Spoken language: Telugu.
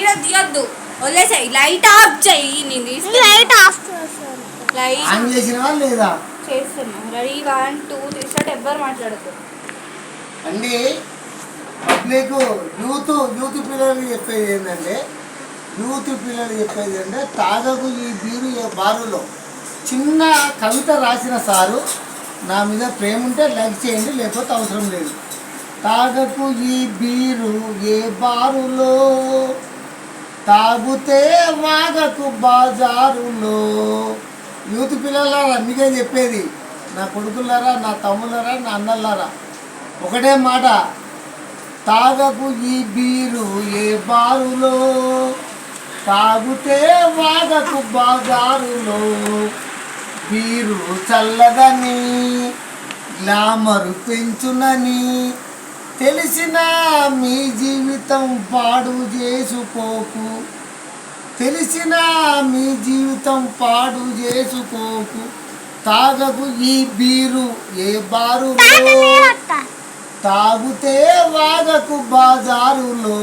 వీడియో తీయొద్దు, వదిలేసాయి. లైట్ ఆఫ్ చెయ్యి. నేను లైట్ ఆఫ్ లైట్ చేసినవా లేదా చేస్తున్నా. Ready 1 2 3 start. ఎవ్వరు మాట్లాడదు అండి. పబ్లిక్ యూత్ పిల్లలకి చెప్పేది ఏంటంటే తాగకు ఈ బీరు బారులో చిన్న కవిత రాసిన సారు. నా మీద ప్రేమ ఉంటే లైక్ చేయండి, లేకపోతే అవసరం లేదు. తాగకు ఈ బీరు ఏ బారులో, తాగుతే వాగకు బాజారులో. యూత్ పిల్లలారా మీకే చెప్పేది, నా కొడుకులారా, నా తమ్ములారా, నా అన్నలారా, ఒకటే మాట. తాగకు ఈ బీరు ఏ బారులో, తాగుతే వాగకు బాజారులో. బీరు చల్లదని గ్లామరు పెంచునని తెలిసిన మీ జీవితం పాడు చేసుకోకు. తాగకు ఈ బీరు ఏ బారులో, తాగుతే వాగకు బాజారులో.